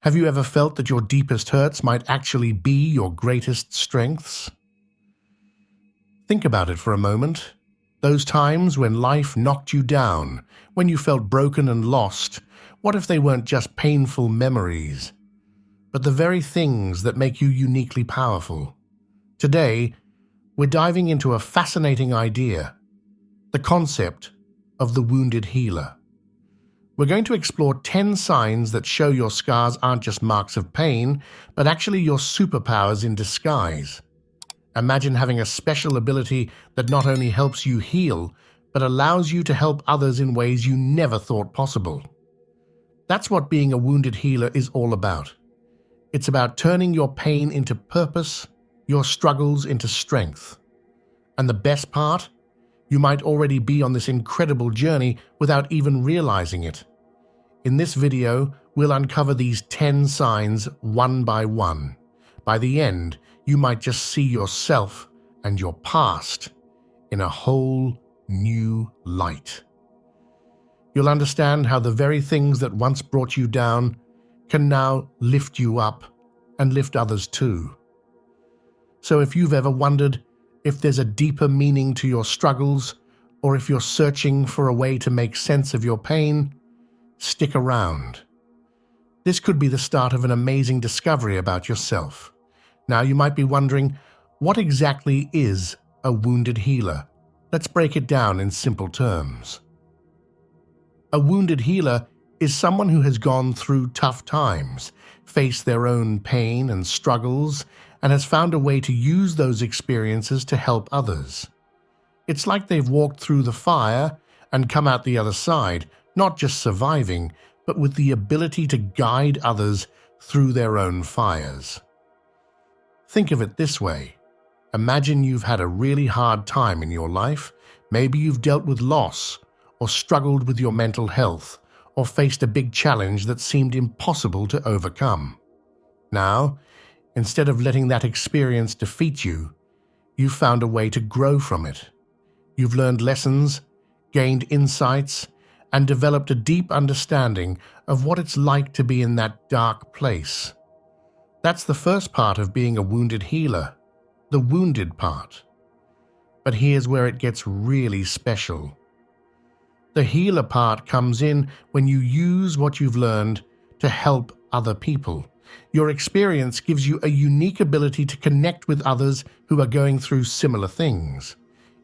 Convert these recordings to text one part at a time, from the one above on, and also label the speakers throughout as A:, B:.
A: Have you ever felt that your deepest hurts might actually be your greatest strengths? Think about it for a moment. Those times when life knocked you down, when you felt broken and lost, what if they weren't just painful memories, but the very things that make you uniquely powerful? Today, we're diving into a fascinating idea, the concept of the wounded healer. We're going to explore 10 signs that show your scars aren't just marks of pain, but actually your superpowers in disguise. Imagine having a special ability that not only helps you heal, but allows you to help others in ways you never thought possible. That's what being a wounded healer is all about. It's about turning your pain into purpose, your struggles into strength. And the best part? You might already be on this incredible journey without even realizing it. In this video, we'll uncover these 10 signs one by one. By the end, you might just see yourself and your past in a whole new light. You'll understand how the very things that once brought you down can now lift you up and lift others too. So if you've ever wondered if there's a deeper meaning to your struggles, or if you're searching for a way to make sense of your pain, stick around. This could be the start of an amazing discovery about yourself. Now you might be wondering, what exactly is a wounded healer? Let's break it down in simple terms. A wounded healer is someone who has gone through tough times, faced their own pain and struggles, and has found a way to use those experiences to help others. It's like they've walked through the fire and come out the other side, not just surviving, but with the ability to guide others through their own fires. Think of it this way. Imagine you've had a really hard time in your life. Maybe you've dealt with loss, or struggled with your mental health, or faced a big challenge that seemed impossible to overcome. Now, instead of letting that experience defeat you, you've found a way to grow from it. You've learned lessons, gained insights, and developed a deep understanding of what it's like to be in that dark place. That's the first part of being a wounded healer, the wounded part. But here's where it gets really special. The healer part comes in when you use what you've learned to help other people. Your experience gives you a unique ability to connect with others who are going through similar things.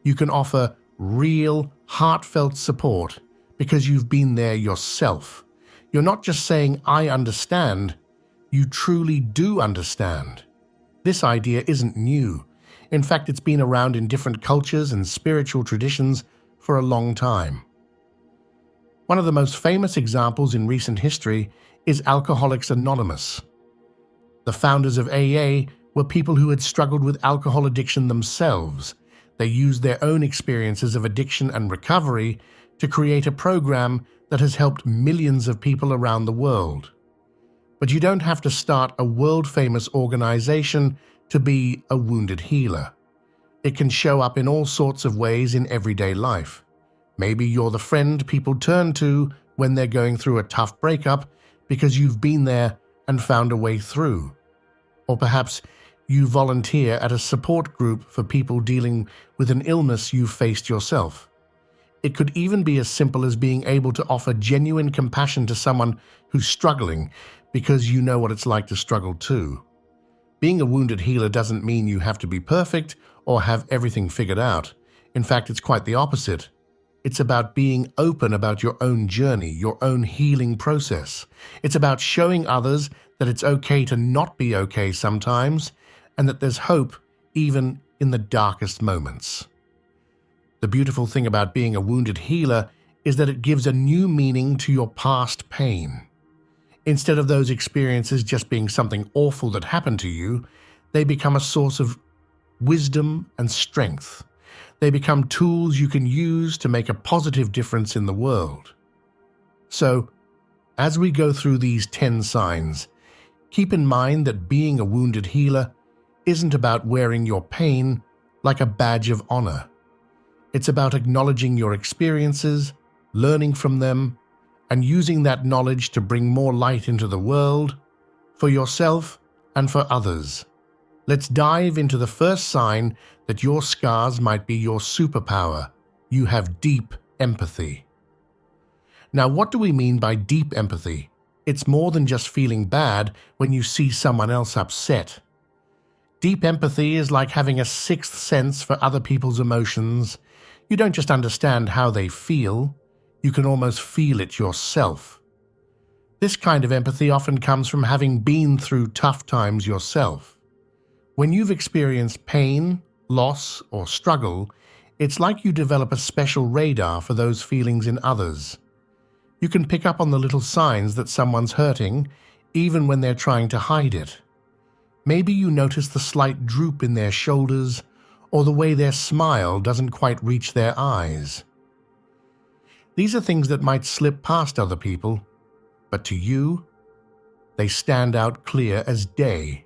A: You can offer real, heartfelt support because you've been there yourself. You're not just saying, "I understand," you truly do understand. This idea isn't new. In fact, it's been around in different cultures and spiritual traditions for a long time. One of the most famous examples in recent history is Alcoholics Anonymous. The founders of AA were people who had struggled with alcohol addiction themselves. They used their own experiences of addiction and recovery to create a program that has helped millions of people around the world. But you don't have to start a world-famous organization to be a wounded healer. It can show up in all sorts of ways in everyday life. Maybe you're the friend people turn to when they're going through a tough breakup because you've been there and found a way through. Or perhaps you volunteer at a support group for people dealing with an illness you've faced yourself. It could even be as simple as being able to offer genuine compassion to someone who's struggling because you know what it's like to struggle too. Being a wounded healer doesn't mean you have to be perfect or have everything figured out. In fact, it's quite the opposite. It's about being open about your own journey, your own healing process. It's about showing others that it's okay to not be okay sometimes, and that there's hope even in the darkest moments. The beautiful thing about being a wounded healer is that it gives a new meaning to your past pain. Instead of those experiences just being something awful that happened to you, they become a source of wisdom and strength. They become tools you can use to make a positive difference in the world. So, as we go through these 10 signs, keep in mind that being a wounded healer isn't about wearing your pain like a badge of honor. It's about acknowledging your experiences, learning from them, and using that knowledge to bring more light into the world for yourself and for others. Let's dive into the first sign that your scars might be your superpower. You have deep empathy. Now, what do we mean by deep empathy? It's more than just feeling bad when you see someone else upset. Deep empathy is like having a sixth sense for other people's emotions. You don't just understand how they feel, you can almost feel it yourself. This kind of empathy often comes from having been through tough times yourself. When you've experienced pain, loss, or struggle, it's like you develop a special radar for those feelings in others. You can pick up on the little signs that someone's hurting, even when they're trying to hide it. Maybe you notice the slight droop in their shoulders, or the way their smile doesn't quite reach their eyes. These are things that might slip past other people, but to you, they stand out clear as day.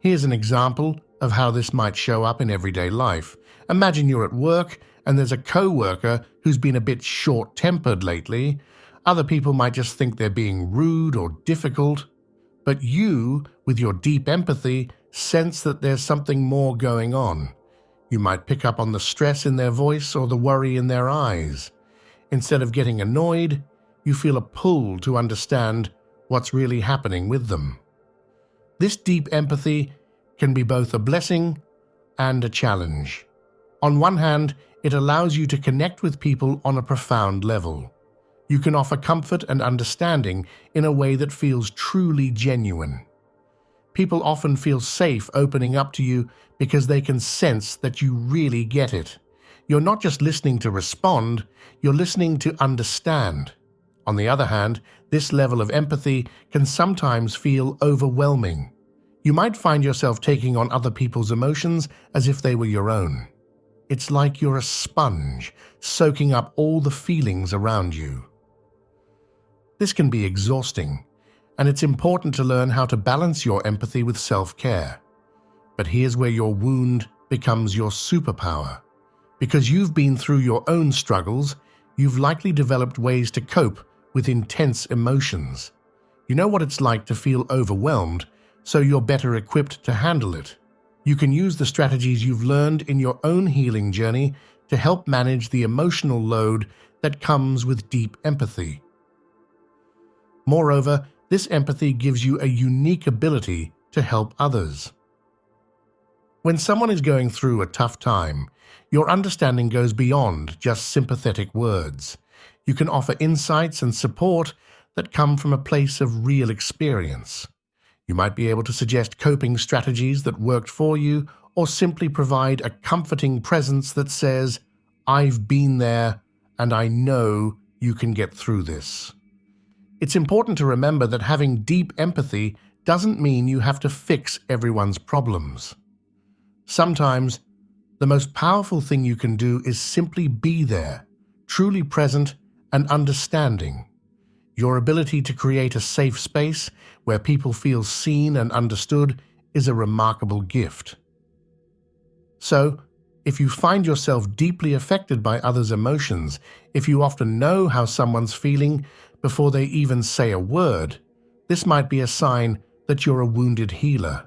A: Here's an example of how this might show up in everyday life. Imagine you're at work and there's a co-worker who's been a bit short-tempered lately. Other people might just think they're being rude or difficult, but you, with your deep empathy, sense that there's something more going on. You might pick up on the stress in their voice or the worry in their eyes. Instead of getting annoyed, you feel a pull to understand what's really happening with them. This deep empathy can be both a blessing and a challenge. On one hand, it allows you to connect with people on a profound level. You can offer comfort and understanding in a way that feels truly genuine. People often feel safe opening up to you because they can sense that you really get it. You're not just listening to respond, you're listening to understand. On the other hand, this level of empathy can sometimes feel overwhelming. You might find yourself taking on other people's emotions as if they were your own. It's like you're a sponge, soaking up all the feelings around you. This can be exhausting, and it's important to learn how to balance your empathy with self-care. But here's where your wound becomes your superpower. Because you've been through your own struggles, you've likely developed ways to cope with intense emotions. You know what it's like to feel overwhelmed, so you're better equipped to handle it. You can use the strategies you've learned in your own healing journey to help manage the emotional load that comes with deep empathy. Moreover, this empathy gives you a unique ability to help others. When someone is going through a tough time, your understanding goes beyond just sympathetic words. You can offer insights and support that come from a place of real experience. You might be able to suggest coping strategies that worked for you, or simply provide a comforting presence that says, "I've been there and I know you can get through this." It's important to remember that having deep empathy doesn't mean you have to fix everyone's problems. Sometimes, the most powerful thing you can do is simply be there, truly present and understanding. Your ability to create a safe space where people feel seen and understood is a remarkable gift. So, if you find yourself deeply affected by others' emotions, if you often know how someone's feeling before they even say a word, this might be a sign that you're a wounded healer.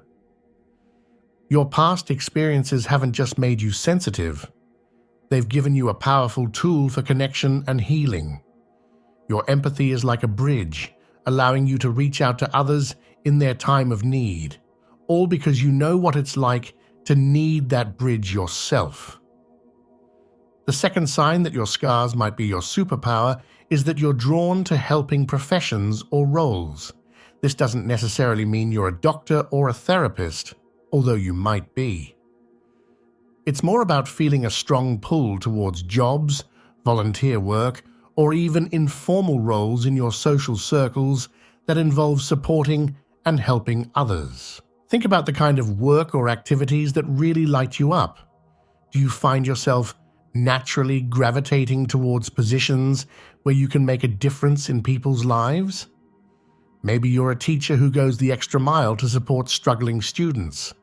A: Your past experiences haven't just made you sensitive, they've given you a powerful tool for connection and healing. Your empathy is like a bridge, allowing you to reach out to others in their time of need, all because you know what it's like to need that bridge yourself. The second sign that your scars might be your superpower is that you're drawn to helping professions or roles. This doesn't necessarily mean you're a doctor or a therapist, although you might be. It's more about feeling a strong pull towards jobs, volunteer work, or even informal roles in your social circles that involve supporting and helping others. Think about the kind of work or activities that really light you up. Do you find yourself naturally gravitating towards positions where you can make a difference in people's lives? Maybe you're a teacher who goes the extra mile to support struggling students.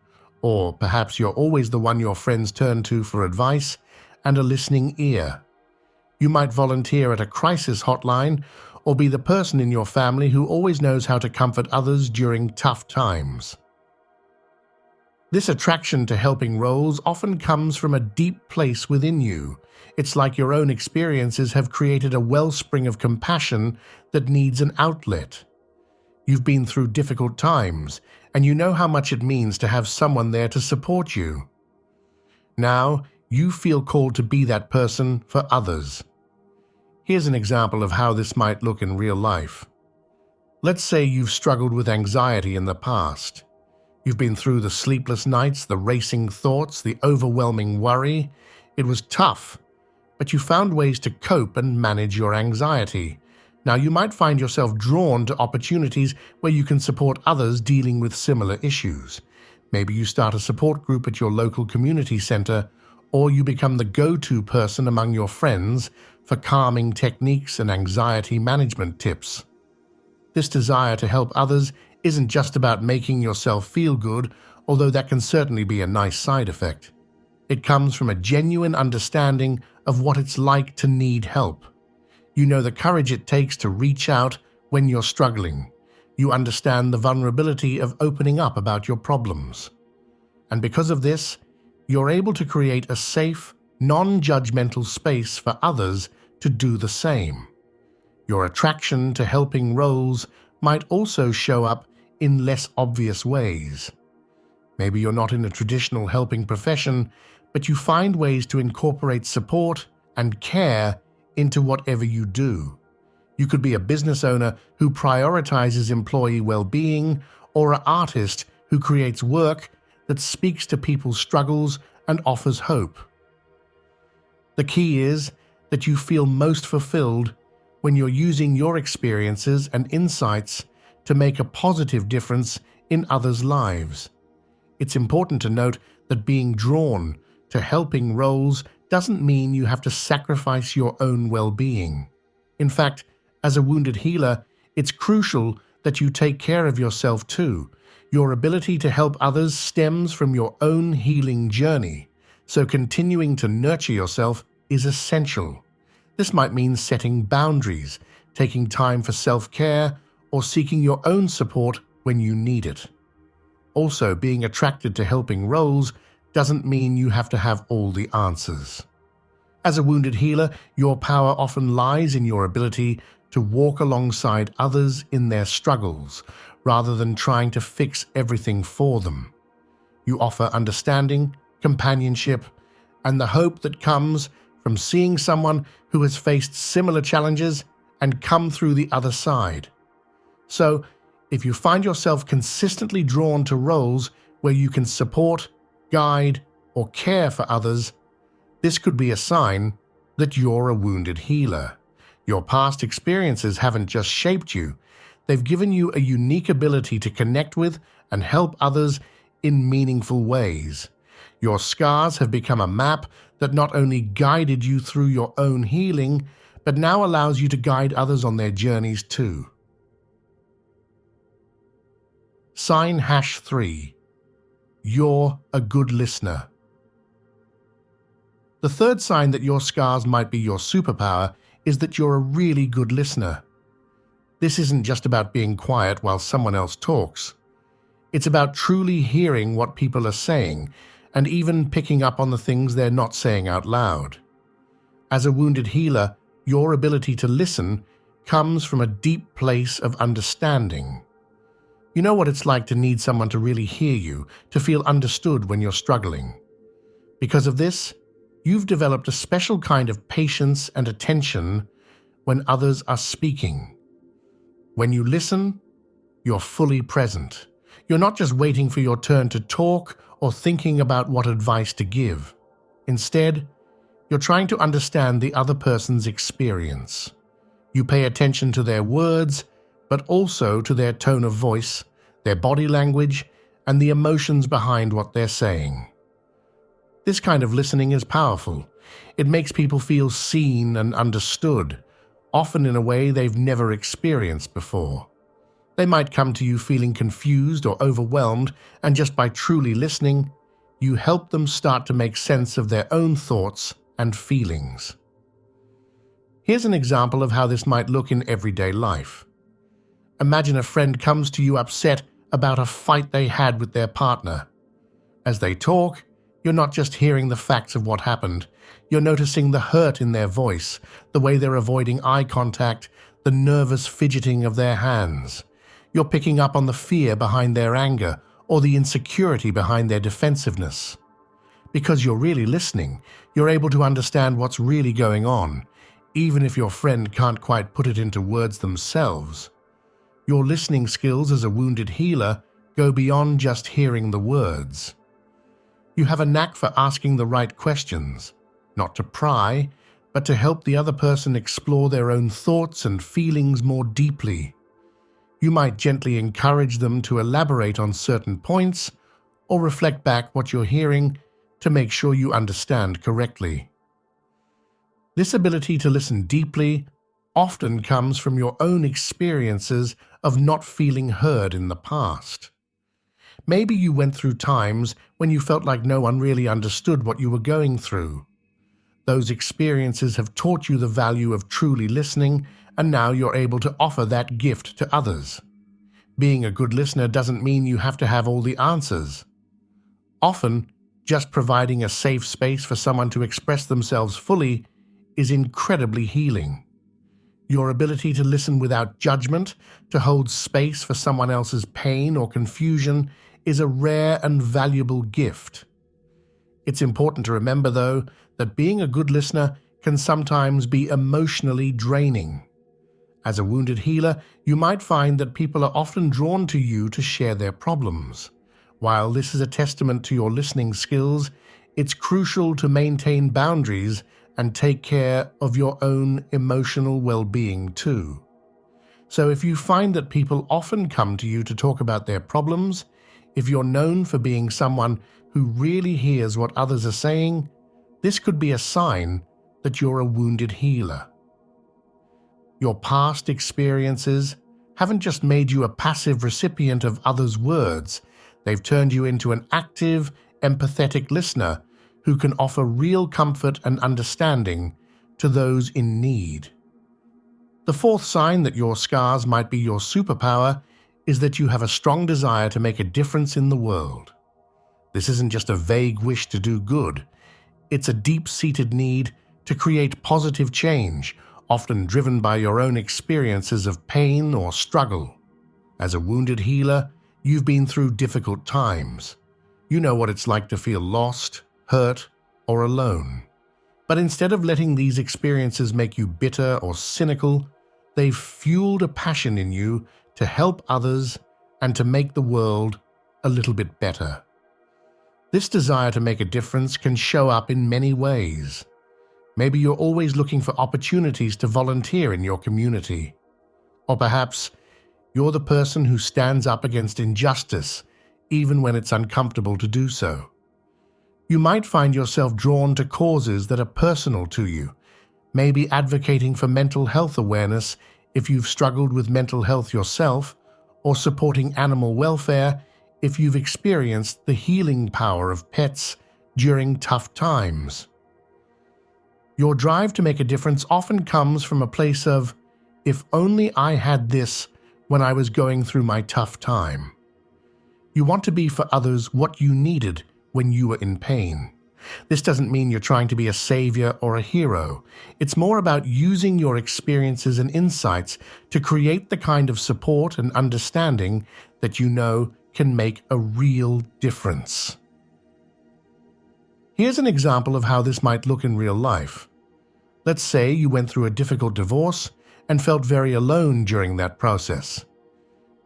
A: Or perhaps you're always the one your friends turn to for advice and a listening ear. You might volunteer at a crisis hotline or be the person in your family who always knows how to comfort others during tough times. This attraction to helping roles often comes from a deep place within you. It's like your own experiences have created a wellspring of compassion that needs an outlet. You've been through difficult times, and you know how much it means to have someone there to support you. Now, you feel called to be that person for others. Here's an example of how this might look in real life. Let's say you've struggled with anxiety in the past. You've been through the sleepless nights, the racing thoughts, the overwhelming worry. It was tough, but you found ways to cope and manage your anxiety. Now, you might find yourself drawn to opportunities where you can support others dealing with similar issues. Maybe you start a support group at your local community center, or you become the go-to person among your friends for calming techniques and anxiety management tips. This desire to help others isn't just about making yourself feel good, although that can certainly be a nice side effect. It comes from a genuine understanding of what it's like to need help. You know the courage it takes to reach out when you're struggling. You understand the vulnerability of opening up about your problems. And because of this, you're able to create a safe, non-judgmental space for others to do the same. Your attraction to helping roles might also show up in less obvious ways. Maybe you're not in a traditional helping profession, but you find ways to incorporate support and care into whatever you do. You could be a business owner who prioritizes employee well-being, or an artist who creates work that speaks to people's struggles and offers hope. The key is that you feel most fulfilled when you're using your experiences and insights to make a positive difference in others' lives. It's important to note that being drawn to helping roles doesn't mean you have to sacrifice your own well-being. In fact, as a wounded healer, it's crucial that you take care of yourself too. Your ability to help others stems from your own healing journey, so continuing to nurture yourself is essential. This might mean setting boundaries, taking time for self-care, or seeking your own support when you need it. Also, being attracted to helping roles doesn't mean you have to have all the answers. As a wounded healer, your power often lies in your ability to walk alongside others in their struggles, rather than trying to fix everything for them. You offer understanding, companionship, and the hope that comes from seeing someone who has faced similar challenges and come through the other side. So, if you find yourself consistently drawn to roles where you can support, guide, or care for others, this could be a sign that you're a wounded healer. Your past experiences haven't just shaped you, they've given you a unique ability to connect with and help others in meaningful ways. Your scars have become a map that not only guided you through your own healing, but now allows you to guide others on their journeys too. Sign #3. You're a good listener. The third sign that your scars might be your superpower is that you're a really good listener. This isn't just about being quiet while someone else talks. It's about truly hearing what people are saying and even picking up on the things they're not saying out loud. As a wounded healer, your ability to listen comes from a deep place of understanding. You know what it's like to need someone to really hear you, to feel understood when you're struggling. Because of this, you've developed a special kind of patience and attention when others are speaking. When you listen, you're fully present. You're not just waiting for your turn to talk or thinking about what advice to give. Instead, you're trying to understand the other person's experience. You pay attention to their words, but also to their tone of voice, their body language, and the emotions behind what they're saying. This kind of listening is powerful. It makes people feel seen and understood, often in a way they've never experienced before. They might come to you feeling confused or overwhelmed, and just by truly listening, you help them start to make sense of their own thoughts and feelings. Here's an example of how this might look in everyday life. Imagine a friend comes to you upset about a fight they had with their partner. As they talk, you're not just hearing the facts of what happened, you're noticing the hurt in their voice, the way they're avoiding eye contact, the nervous fidgeting of their hands. You're picking up on the fear behind their anger or the insecurity behind their defensiveness. Because you're really listening, you're able to understand what's really going on, even if your friend can't quite put it into words themselves. Your listening skills as a wounded healer go beyond just hearing the words. You have a knack for asking the right questions, not to pry, but to help the other person explore their own thoughts and feelings more deeply. You might gently encourage them to elaborate on certain points or reflect back what you're hearing to make sure you understand correctly. This ability to listen deeply often comes from your own experiences of not feeling heard in the past. Maybe you went through times when you felt like no one really understood what you were going through. Those experiences have taught you the value of truly listening, and now you're able to offer that gift to others. Being a good listener doesn't mean you have to have all the answers. Often, just providing a safe space for someone to express themselves fully is incredibly healing. Your ability to listen without judgment, to hold space for someone else's pain or confusion, is a rare and valuable gift. It's important to remember, though, that being a good listener can sometimes be emotionally draining. As a wounded healer, you might find that people are often drawn to you to share their problems. While this is a testament to your listening skills, it's crucial to maintain boundaries and take care of your own emotional well-being too. So if you find that people often come to you to talk about their problems, if you're known for being someone who really hears what others are saying, this could be a sign that you're a wounded healer. Your past experiences haven't just made you a passive recipient of others' words, they've turned you into an active, empathetic listener who can offer real comfort and understanding to those in need. The fourth sign that your scars might be your superpower is that you have a strong desire to make a difference in the world. This isn't just a vague wish to do good. It's a deep-seated need to create positive change, often driven by your own experiences of pain or struggle. As a wounded healer, you've been through difficult times. You know what it's like to feel lost, hurt, or alone. But instead of letting these experiences make you bitter or cynical, they've fueled a passion in you to help others and to make the world a little bit better. This desire to make a difference can show up in many ways. Maybe you're always looking for opportunities to volunteer in your community. Or perhaps you're the person who stands up against injustice, even when it's uncomfortable to do so. You might find yourself drawn to causes that are personal to you, maybe advocating for mental health awareness if you've struggled with mental health yourself, or supporting animal welfare if you've experienced the healing power of pets during tough times. Your drive to make a difference often comes from a place of, if only I had this when I was going through my tough time. You want to be for others what you needed when you were in pain. This doesn't mean you're trying to be a savior or a hero. It's more about using your experiences and insights to create the kind of support and understanding that you know can make a real difference. Here's an example of how this might look in real life. Let's say you went through a difficult divorce and felt very alone during that process.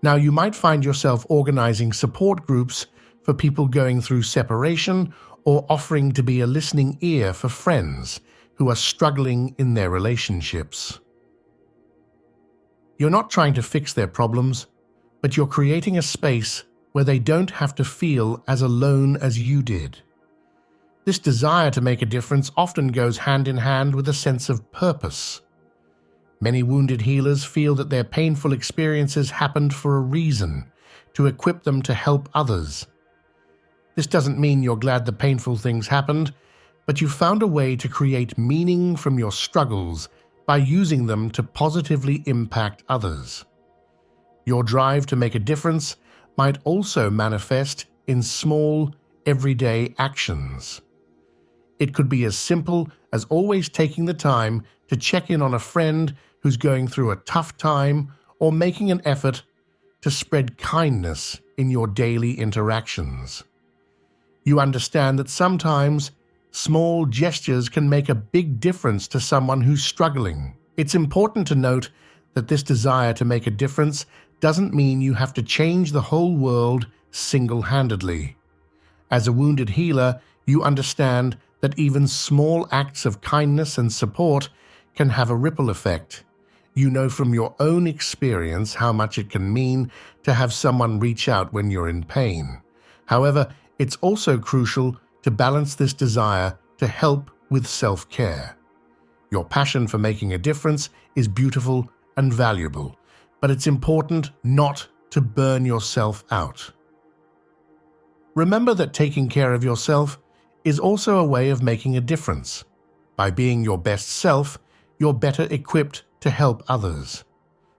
A: Now you might find yourself organizing support groups for people going through separation, or offering to be a listening ear for friends who are struggling in their relationships. You're not trying to fix their problems, but you're creating a space where they don't have to feel as alone as you did. This desire to make a difference often goes hand in hand with a sense of purpose. Many wounded healers feel that their painful experiences happened for a reason, to equip them to help others. This doesn't mean you're glad the painful things happened, but you found a way to create meaning from your struggles by using them to positively impact others. Your drive to make a difference might also manifest in small, everyday actions. It could be as simple as always taking the time to check in on a friend who's going through a tough time, or making an effort to spread kindness in your daily interactions. You understand that sometimes small gestures can make a big difference to someone who's struggling. It's important to note that this desire to make a difference doesn't mean you have to change the whole world single-handedly. As a wounded healer, you understand that even small acts of kindness and support can have a ripple effect. You know from your own experience how much it can mean to have someone reach out when you're in pain. However, it's also crucial to balance this desire to help with self-care. Your passion for making a difference is beautiful and valuable, but it's important not to burn yourself out. Remember that taking care of yourself is also a way of making a difference. By being your best self, you're better equipped to help others.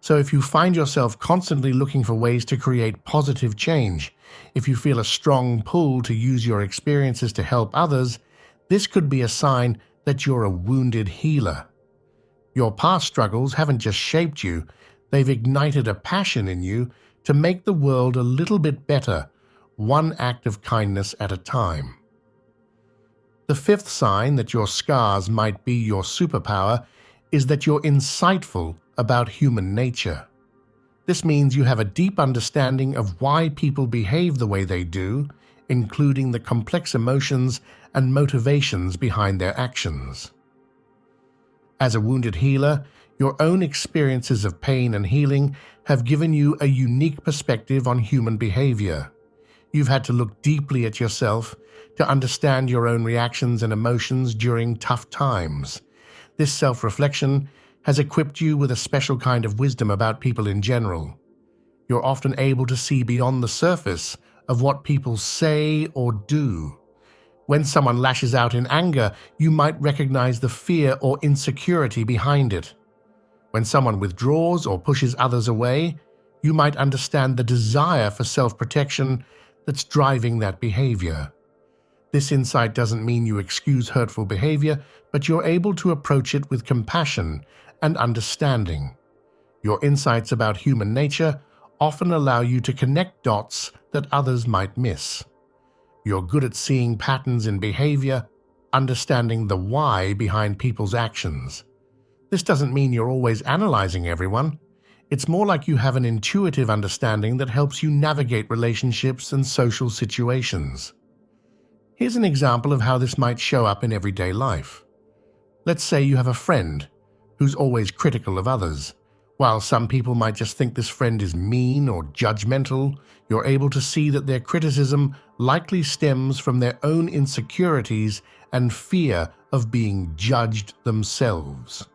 A: So if you find yourself constantly looking for ways to create positive change, if you feel a strong pull to use your experiences to help others, this could be a sign that you're a wounded healer. Your past struggles haven't just shaped you, they've ignited a passion in you to make the world a little bit better, one act of kindness at a time. The fifth sign that your scars might be your superpower is that you're insightful about human nature. This means you have a deep understanding of why people behave the way they do, including the complex emotions and motivations behind their actions. As a wounded healer, your own experiences of pain and healing have given you a unique perspective on human behavior. You've had to look deeply at yourself to understand your own reactions and emotions during tough times. This self-reflection has equipped you with a special kind of wisdom about people in general. You're often able to see beyond the surface of what people say or do. When someone lashes out in anger, you might recognize the fear or insecurity behind it. When someone withdraws or pushes others away, you might understand the desire for self-protection that's driving that behavior. This insight doesn't mean you excuse hurtful behavior, but you're able to approach it with compassion and understanding. Your insights about human nature often allow you to connect dots that others might miss. You're good at seeing patterns in behavior, understanding the why behind people's actions. This doesn't mean you're always analyzing everyone. It's more like you have an intuitive understanding that helps you navigate relationships and social situations. Here's an example of how this might show up in everyday life. Let's say you have a friend who's always critical of others. While some people might just think this friend is mean or judgmental, you're able to see that their criticism likely stems from their own insecurities and fear of being judged themselves.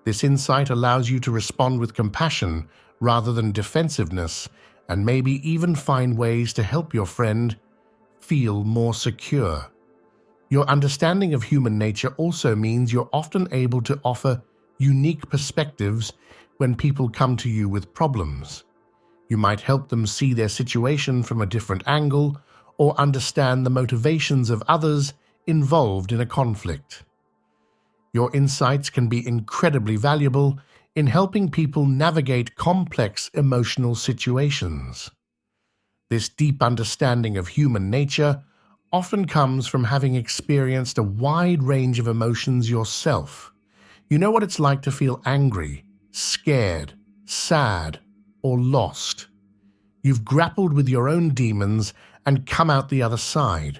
A: This insight allows you to respond with compassion rather than defensiveness, and maybe even find ways to help your friend feel more secure. Your understanding of human nature also means you're often able to offer unique perspectives when people come to you with problems. You might help them see their situation from a different angle or understand the motivations of others involved in a conflict. Your insights can be incredibly valuable in helping people navigate complex emotional situations. This deep understanding of human nature often comes from having experienced a wide range of emotions yourself. You know what it's like to feel angry, scared, sad, or lost. You've grappled with your own demons and come out the other side.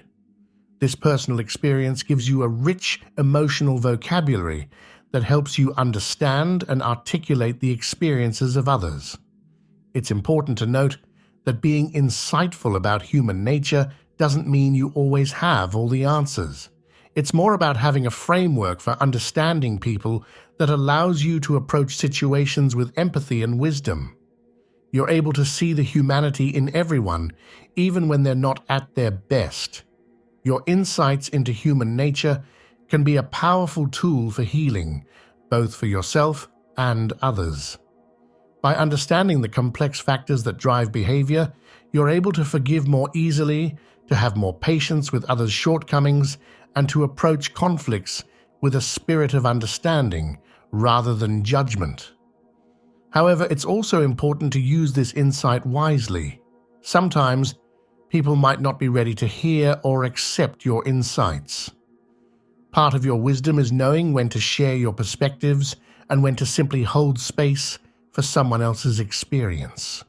A: This personal experience gives you a rich emotional vocabulary that helps you understand and articulate the experiences of others. It's important to note that being insightful about human nature doesn't mean you always have all the answers. It's more about having a framework for understanding people that allows you to approach situations with empathy and wisdom. You're able to see the humanity in everyone, even when they're not at their best. Your insights into human nature can be a powerful tool for healing, both for yourself and others. By understanding the complex factors that drive behavior, you're able to forgive more easily, to have more patience with others' shortcomings, and to approach conflicts with a spirit of understanding rather than judgment. However, it's also important to use this insight wisely. Sometimes, people might not be ready to hear or accept your insights. Part of your wisdom is knowing when to share your perspectives and when to simply hold space for someone else's experience.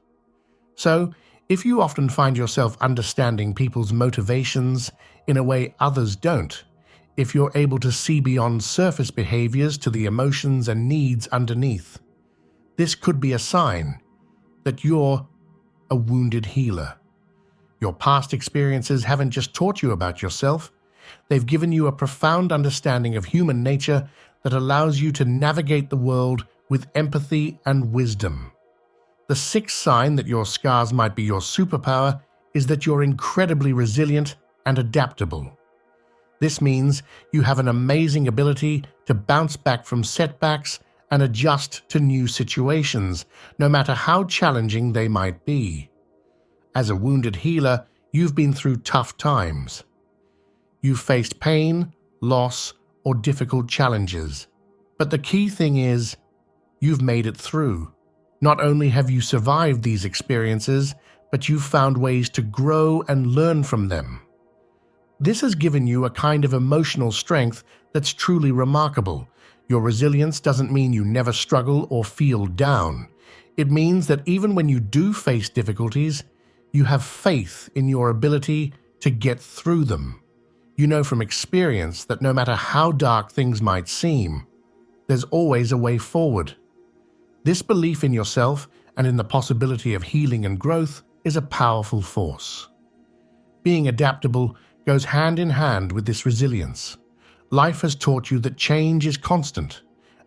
A: So, if you often find yourself understanding people's motivations in a way others don't, if you're able to see beyond surface behaviors to the emotions and needs underneath, this could be a sign that you're a wounded healer. Your past experiences haven't just taught you about yourself, they've given you a profound understanding of human nature that allows you to navigate the world with empathy and wisdom. The sixth sign that your scars might be your superpower is that you're incredibly resilient and adaptable. This means you have an amazing ability to bounce back from setbacks and adjust to new situations, no matter how challenging they might be. As a wounded healer, you've been through tough times. You've faced pain, loss, or difficult challenges. But the key thing is, you've made it through. Not only have you survived these experiences, but you've found ways to grow and learn from them. This has given you a kind of emotional strength that's truly remarkable. Your resilience doesn't mean you never struggle or feel down. It means that even when you do face difficulties, you have faith in your ability to get through them. You know from experience that no matter how dark things might seem, there's always a way forward. This belief in yourself and in the possibility of healing and growth is a powerful force. Being adaptable goes hand in hand with this resilience. Life has taught you that change is constant,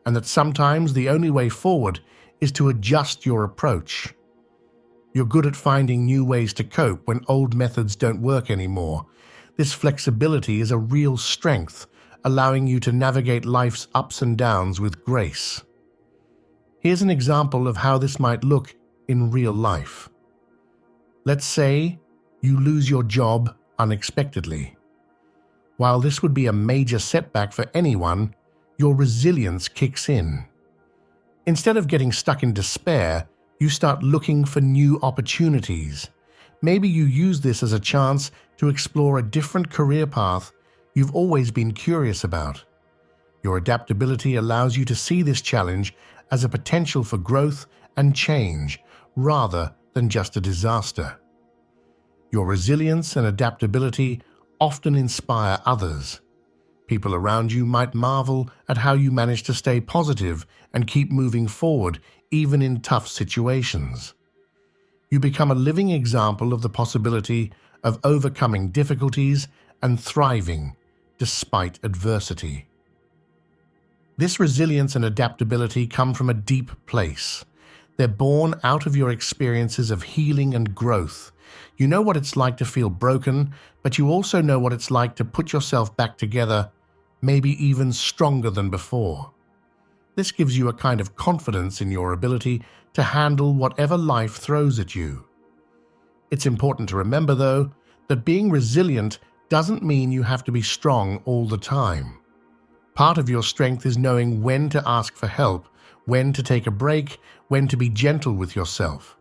A: and that sometimes the only way forward is to adjust your approach. You're good at finding new ways to cope when old methods don't work anymore. This flexibility is a real strength, allowing you to navigate life's ups and downs with grace. Here's an example of how this might look in real life. Let's say you lose your job unexpectedly. While this would be a major setback for anyone, your resilience kicks in. Instead of getting stuck in despair, you start looking for new opportunities. Maybe you use this as a chance to explore a different career path you've always been curious about. Your adaptability allows you to see this challenge as a potential for growth and change rather than just a disaster. Your resilience and adaptability often inspire others. People around you might marvel at how you manage to stay positive and keep moving forward even in tough situations. You become a living example of the possibility of overcoming difficulties and thriving despite adversity. This resilience and adaptability come from a deep place. They're born out of your experiences of healing and growth. You know what it's like to feel broken, but you also know what it's like to put yourself back together, maybe even stronger than before. This gives you a kind of confidence in your ability to handle whatever life throws at you. It's important to remember, though, that being resilient doesn't mean you have to be strong all the time. Part of your strength is knowing when to ask for help, when to take a break, when to be gentle with yourself.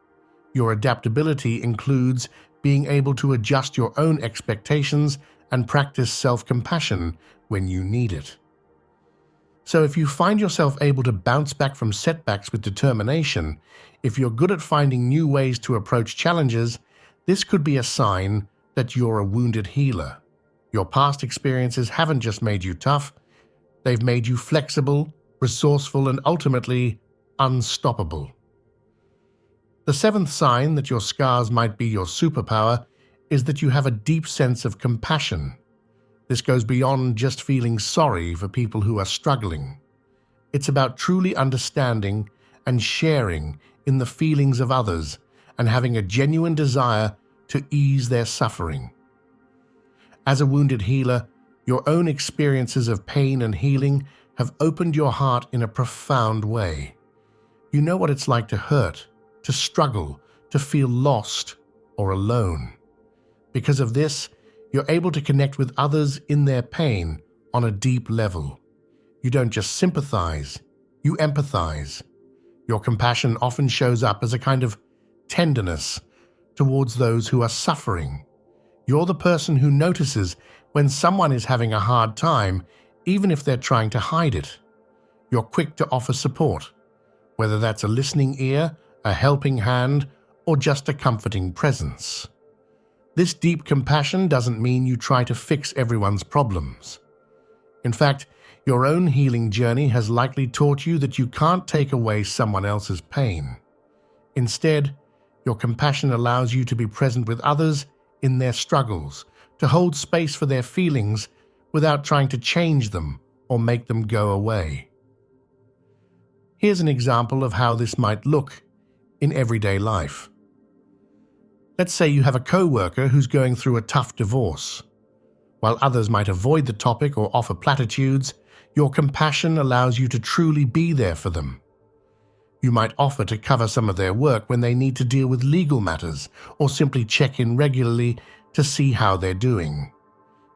A: Your adaptability includes being able to adjust your own expectations and practice self-compassion when you need it. So if you find yourself able to bounce back from setbacks with determination, if you're good at finding new ways to approach challenges, this could be a sign that you're a wounded healer. Your past experiences haven't just made you tough, they've made you flexible, resourceful, and ultimately unstoppable. The seventh sign that your scars might be your superpower is that you have a deep sense of compassion. This goes beyond just feeling sorry for people who are struggling. It's about truly understanding and sharing in the feelings of others and having a genuine desire to ease their suffering. As a wounded healer, your own experiences of pain and healing have opened your heart in a profound way. You know what it's like to hurt, to struggle, to feel lost or alone. Because of this, you're able to connect with others in their pain on a deep level. You don't just sympathize, you empathize. Your compassion often shows up as a kind of tenderness towards those who are suffering. You're the person who notices when someone is having a hard time, even if they're trying to hide it. You're quick to offer support, whether that's a listening ear, a helping hand, or just a comforting presence. This deep compassion doesn't mean you try to fix everyone's problems. In fact, your own healing journey has likely taught you that you can't take away someone else's pain. Instead, your compassion allows you to be present with others in their struggles, to hold space for their feelings without trying to change them or make them go away. Here's an example of how this might look in everyday life. Let's say you have a co-worker who's going through a tough divorce. While others might avoid the topic or offer platitudes, your compassion allows you to truly be there for them. You might offer to cover some of their work when they need to deal with legal matters, or simply check in regularly to see how they're doing.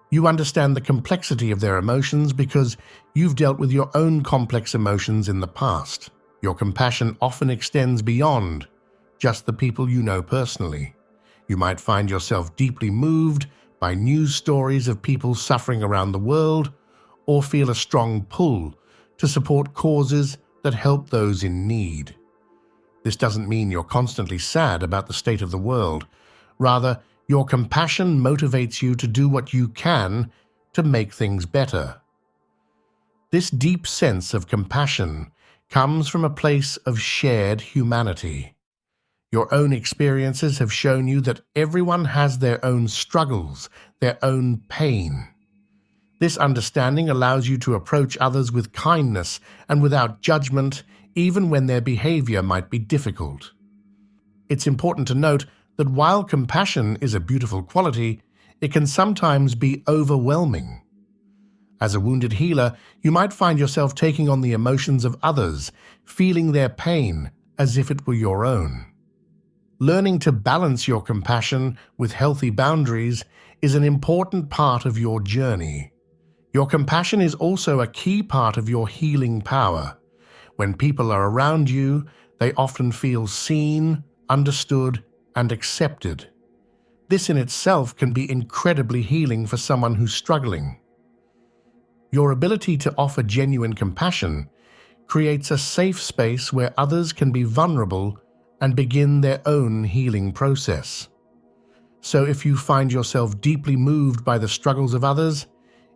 A: You understand the complexity of their emotions because you've dealt with your own complex emotions in the past. Your compassion often extends beyond just the people you know personally. You might find yourself deeply moved by news stories of people suffering around the world, or feel a strong pull to support causes that help those in need. This doesn't mean you're constantly sad about the state of the world. Rather, your compassion motivates you to do what you can to make things better. This deep sense of compassion comes from a place of shared humanity. Your own experiences have shown you that everyone has their own struggles, their own pain. This understanding allows you to approach others with kindness and without judgment, even when their behavior might be difficult. It's important to note that while compassion is a beautiful quality, it can sometimes be overwhelming. As a wounded healer, you might find yourself taking on the emotions of others, feeling their pain as if it were your own. Learning to balance your compassion with healthy boundaries is an important part of your journey. Your compassion is also a key part of your healing power. When people are around you, they often feel seen, understood, and accepted. This in itself can be incredibly healing for someone who's struggling. Your ability to offer genuine compassion creates a safe space where others can be vulnerable and begin their own healing process. So if you find yourself deeply moved by the struggles of others,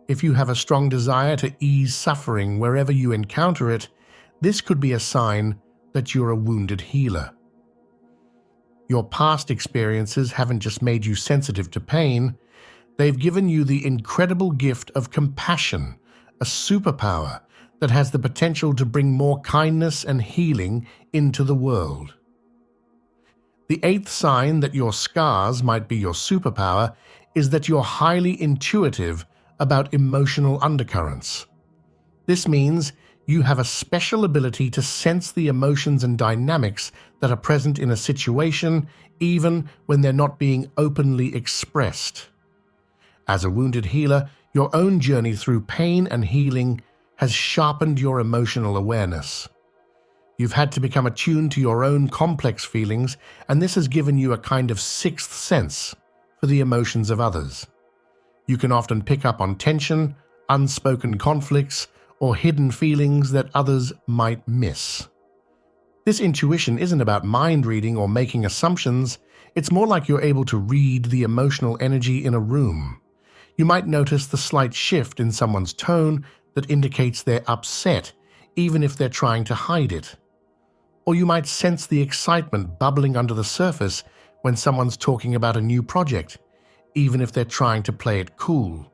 A: if you have a strong desire to ease suffering wherever you encounter it, this could be a sign that you're a wounded healer. Your past experiences haven't just made you sensitive to pain, they've given you the incredible gift of compassion, a superpower that has the potential to bring more kindness and healing into the world. The eighth sign that your scars might be your superpower is that you're highly intuitive about emotional undercurrents. This means you have a special ability to sense the emotions and dynamics that are present in a situation, even when they're not being openly expressed. As a wounded healer, your own journey through pain and healing has sharpened your emotional awareness. You've had to become attuned to your own complex feelings, and this has given you a kind of sixth sense for the emotions of others. You can often pick up on tension, unspoken conflicts, or hidden feelings that others might miss. This intuition isn't about mind reading or making assumptions, it's more like you're able to read the emotional energy in a room. You might notice the slight shift in someone's tone that indicates they're upset, even if they're trying to hide it. Or you might sense the excitement bubbling under the surface when someone's talking about a new project, even if they're trying to play it cool.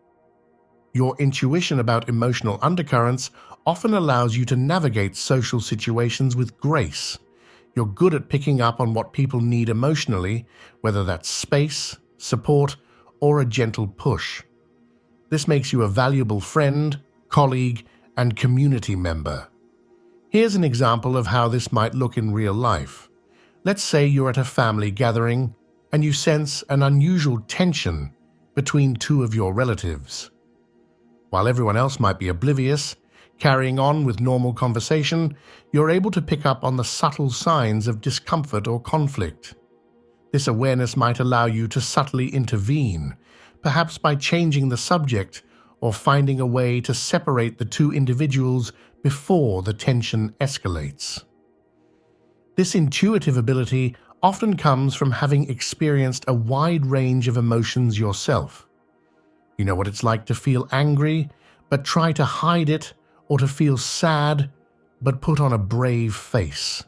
A: Your intuition about emotional undercurrents often allows you to navigate social situations with grace. You're good at picking up on what people need emotionally, whether that's space, support, or a gentle push. This makes you a valuable friend, colleague, and community member. Here's an example of how this might look in real life. Let's say you're at a family gathering and you sense an unusual tension between two of your relatives. While everyone else might be oblivious, carrying on with normal conversation, you're able to pick up on the subtle signs of discomfort or conflict. This awareness might allow you to subtly intervene, perhaps by changing the subject or finding a way to separate the two individuals before the tension escalates. This intuitive ability often comes from having experienced a wide range of emotions yourself. You know what it's like to feel angry, but try to hide it, or to feel sad, but put on a brave face.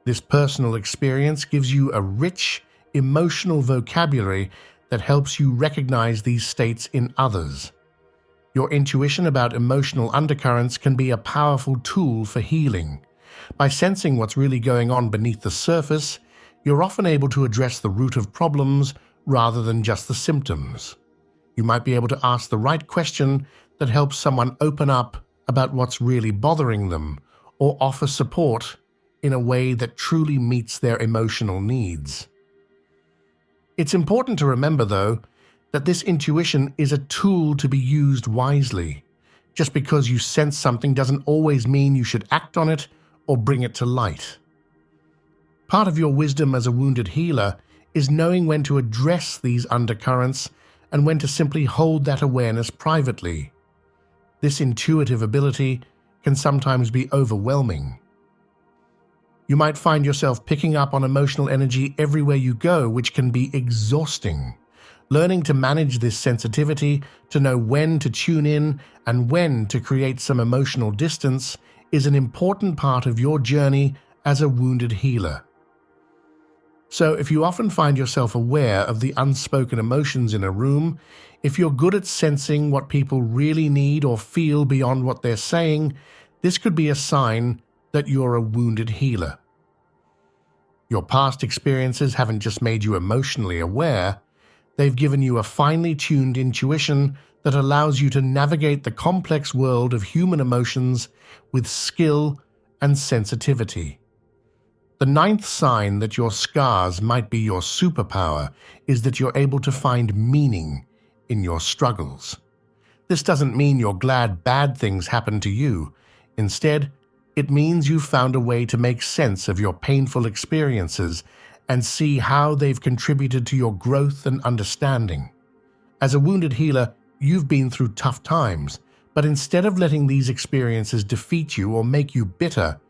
A: This personal experience gives you a rich, emotional vocabulary that helps you recognize these states in others. Your intuition about emotional undercurrents can be a powerful tool for healing. By sensing what's really going on beneath the surface, you're often able to address the root of problems rather than just the symptoms. You might be able to ask the right question that helps someone open up about what's really bothering them, or offer support in a way that truly meets their emotional needs. It's important to remember, though, that this intuition is a tool to be used wisely. Just because you sense something doesn't always mean you should act on it or bring it to light. Part of your wisdom as a wounded healer is knowing when to address these undercurrents and when to simply hold that awareness privately. This intuitive ability can sometimes be overwhelming. You might find yourself picking up on emotional energy everywhere you go, which can be exhausting. Learning to manage this sensitivity, to know when to tune in and when to create some emotional distance, is an important part of your journey as a wounded healer. So if you often find yourself aware of the unspoken emotions in a room, if you're good at sensing what people really need or feel beyond what they're saying, this could be a sign that you're a wounded healer. Your past experiences haven't just made you emotionally aware, they've given you a finely tuned intuition that allows you to navigate the complex world of human emotions with skill and sensitivity. The ninth sign that your scars might be your superpower is that you're able to find meaning in your struggles. This doesn't mean you're glad bad things happen to you. Instead, it means you've found a way to make sense of your painful experiences and see how they've contributed to your growth and understanding. As a wounded healer, you've been through tough times, but instead of letting these experiences defeat you or make you bitter,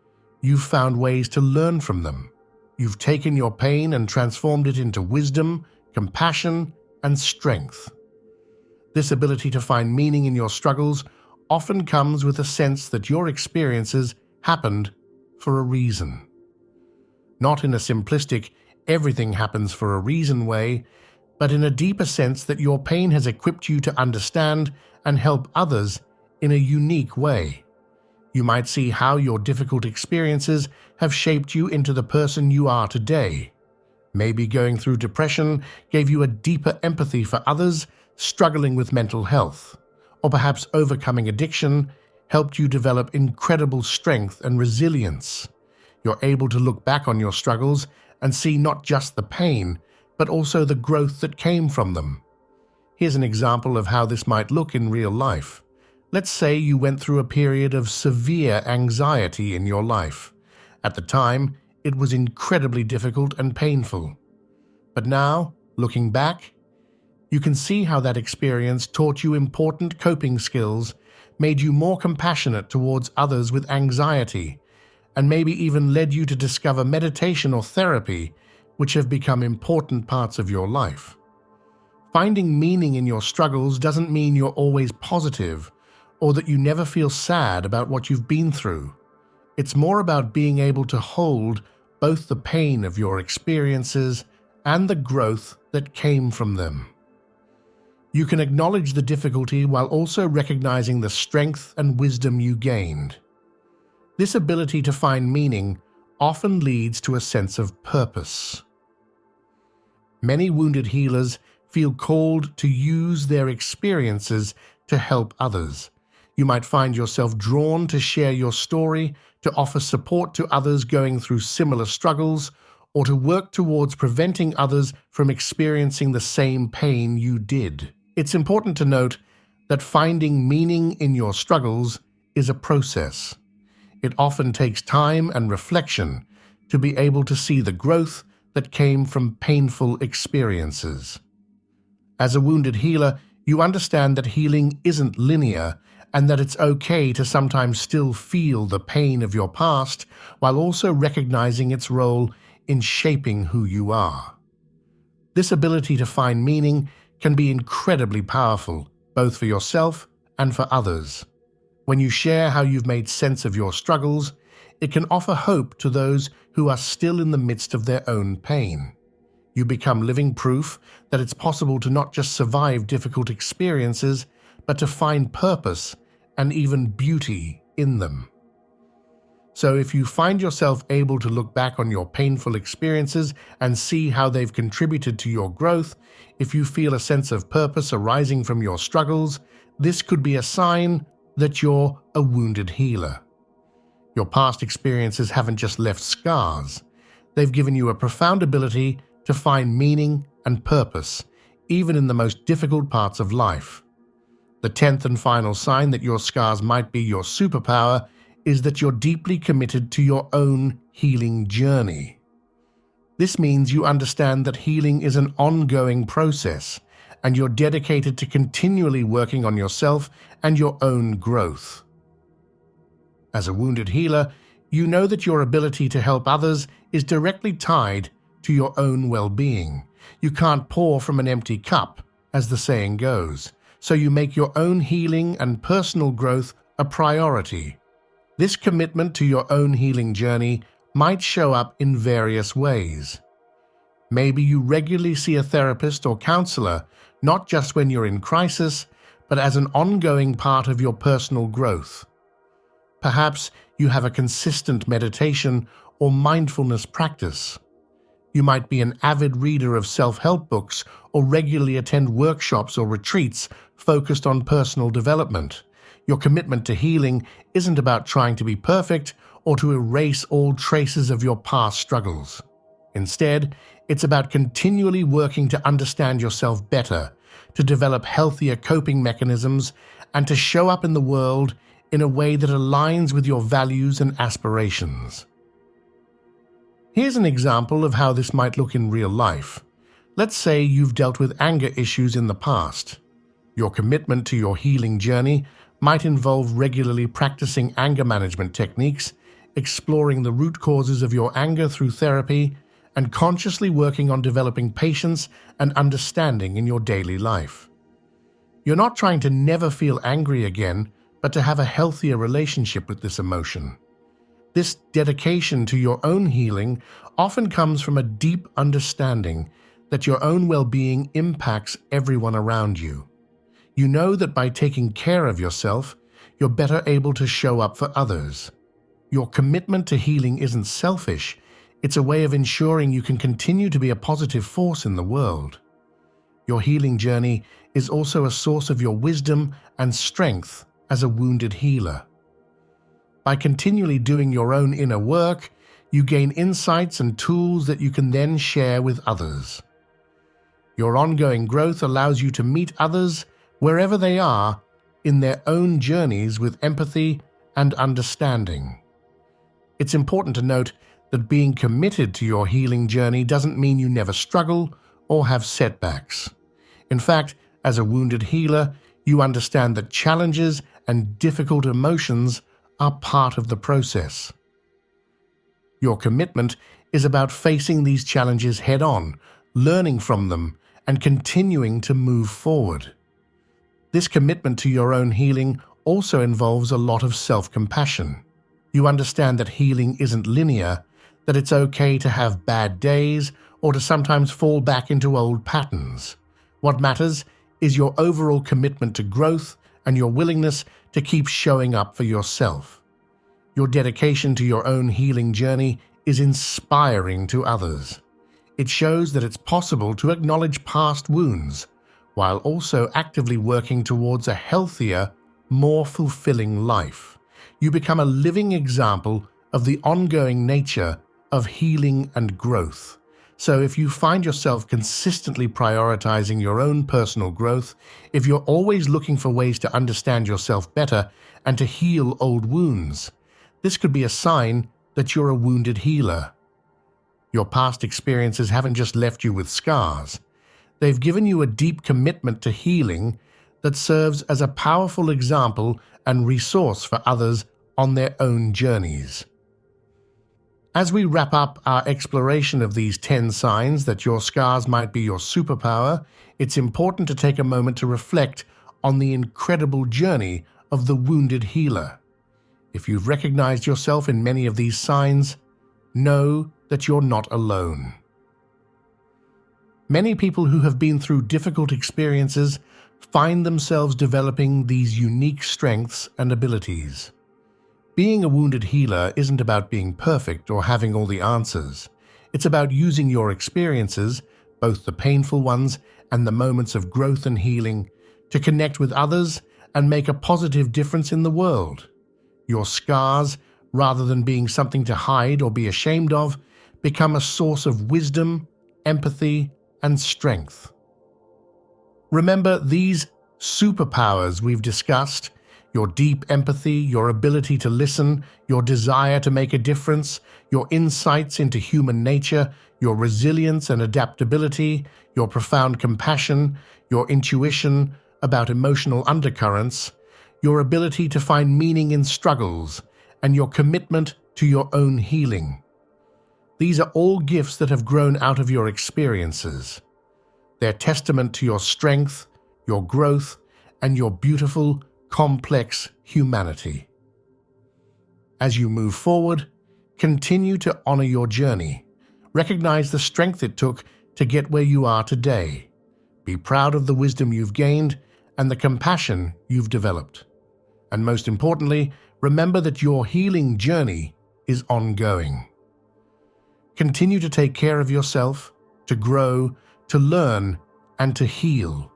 A: you've found ways to learn from them. You've taken your pain and transformed it into wisdom, compassion, and strength. This ability to find meaning in your struggles often comes with a sense that your experiences happened for a reason. Not in a simplistic, everything happens for a reason way, but in a deeper sense that your pain has equipped you to understand and help others in a unique way. You might see how your difficult experiences have shaped you into the person you are today. Maybe going through depression gave you a deeper empathy for others struggling with mental health, or perhaps overcoming addiction helped you develop incredible strength and resilience. You're able to look back on your struggles and see not just the pain, but also the growth that came from them. Here's an example of how this might look in real life. Let's say you went through a period of severe anxiety in your life. At the time, it was incredibly difficult and painful. But now, looking back, you can see how that experience taught you important coping skills, made you more compassionate towards others with anxiety, and maybe even led you to discover meditation or therapy, which have become important parts of your life. Finding meaning in your struggles doesn't mean you're always positive, or that you never feel sad about what you've been through. It's more about being able to hold both the pain of your experiences and the growth that came from them. You can acknowledge the difficulty while also recognizing the strength and wisdom you gained. This ability to find meaning often leads to a sense of purpose. Many wounded healers feel called to use their experiences to help others. You might find yourself drawn to share your story, to offer support to others going through similar struggles, or to work towards preventing others from experiencing the same pain you did. It's important to note that finding meaning in your struggles is a process. It often takes time and reflection to be able to see the growth that came from painful experiences. As a wounded healer, you understand that healing isn't linear and that it's okay to sometimes still feel the pain of your past while also recognizing its role in shaping who you are. This ability to find meaning can be incredibly powerful, both for yourself and for others. When you share how you've made sense of your struggles, it can offer hope to those who are still in the midst of their own pain. You become living proof that it's possible to not just survive difficult experiences, but to find purpose and even beauty in them. So if you find yourself able to look back on your painful experiences and see how they've contributed to your growth, if you feel a sense of purpose arising from your struggles, this could be a sign that you're a wounded healer. Your past experiences haven't just left scars. They've given you a profound ability to find meaning and purpose, even in the most difficult parts of life. The 10th and final sign that your scars might be your superpower is that you're deeply committed to your own healing journey. This means you understand that healing is an ongoing process, and you're dedicated to continually working on yourself and your own growth. As a wounded healer, you know that your ability to help others is directly tied to your own well-being. You can't pour from an empty cup, as the saying goes, so you make your own healing and personal growth a priority. This commitment to your own healing journey might show up in various ways. Maybe you regularly see a therapist or counselor, not just when you're in crisis, but as an ongoing part of your personal growth. Perhaps you have a consistent meditation or mindfulness practice. You might be an avid reader of self-help books or regularly attend workshops or retreats focused on personal development. Your commitment to healing isn't about trying to be perfect or to erase all traces of your past struggles. Instead, it's about continually working to understand yourself better, to develop healthier coping mechanisms, and to show up in the world in a way that aligns with your values and aspirations. Here's an example of how this might look in real life. Let's say you've dealt with anger issues in the past. Your commitment to your healing journey might involve regularly practicing anger management techniques, exploring the root causes of your anger through therapy, and consciously working on developing patience and understanding in your daily life. You're not trying to never feel angry again, but to have a healthier relationship with this emotion. This dedication to your own healing often comes from a deep understanding that your own well-being impacts everyone around you. You know that by taking care of yourself, you're better able to show up for others. Your commitment to healing isn't selfish, it's a way of ensuring you can continue to be a positive force in the world. Your healing journey is also a source of your wisdom and strength as a wounded healer. By continually doing your own inner work, you gain insights and tools that you can then share with others. Your ongoing growth allows you to meet others wherever they are in their own journeys with empathy and understanding. It's important to note that being committed to your healing journey doesn't mean you never struggle or have setbacks. In fact, as a wounded healer, you understand that challenges and difficult emotions are part of the process. Your commitment is about facing these challenges head-on, learning from them, and continuing to move forward. This commitment to your own healing also involves a lot of self-compassion. You understand that healing isn't linear, that it's okay to have bad days or to sometimes fall back into old patterns. What matters is your overall commitment to growth and your willingness to keep showing up for yourself. Your dedication to your own healing journey is inspiring to others. It shows that it's possible to acknowledge past wounds while also actively working towards a healthier, more fulfilling life. You become a living example of the ongoing nature of healing and growth. So if you find yourself consistently prioritizing your own personal growth, if you're always looking for ways to understand yourself better and to heal old wounds, this could be a sign that you're a wounded healer. Your past experiences haven't just left you with scars. They've given you a deep commitment to healing that serves as a powerful example and resource for others on their own journeys. As we wrap up our exploration of these 10 signs that your scars might be your superpower, it's important to take a moment to reflect on the incredible journey of the wounded healer. If you've recognized yourself in many of these signs, know that you're not alone. Many people who have been through difficult experiences find themselves developing these unique strengths and abilities. Being a wounded healer isn't about being perfect or having all the answers. It's about using your experiences, both the painful ones and the moments of growth and healing, to connect with others and make a positive difference in the world. Your scars, rather than being something to hide or be ashamed of, become a source of wisdom, empathy, and strength. Remember, these superpowers we've discussed, your deep empathy, your ability to listen, your desire to make a difference, your insights into human nature, your resilience and adaptability, your profound compassion, your intuition about emotional undercurrents, your ability to find meaning in struggles, and your commitment to your own healing. These are all gifts that have grown out of your experiences. They're testament to your strength, your growth, and your beautiful, complex humanity. As you move forward, continue to honor your journey. Recognize the strength it took to get where you are today. Be proud of the wisdom you've gained and the compassion you've developed. And most importantly, remember that your healing journey is ongoing. Continue to take care of yourself, to grow, to learn, and to heal.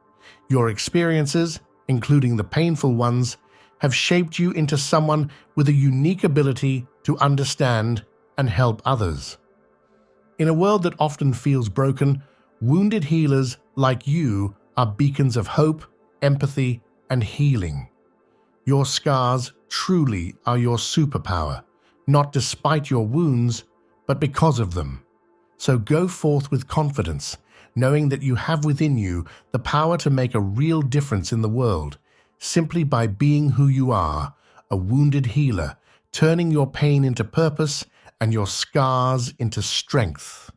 A: Your experiences, including the painful ones, have shaped you into someone with a unique ability to understand and help others. In a world that often feels broken, wounded healers like you are beacons of hope, empathy, and healing. Your scars truly are your superpower, not despite your wounds, but because of them. So go forth with confidence, knowing that you have within you the power to make a real difference in the world, simply by being who you are, a wounded healer, turning your pain into purpose and your scars into strength.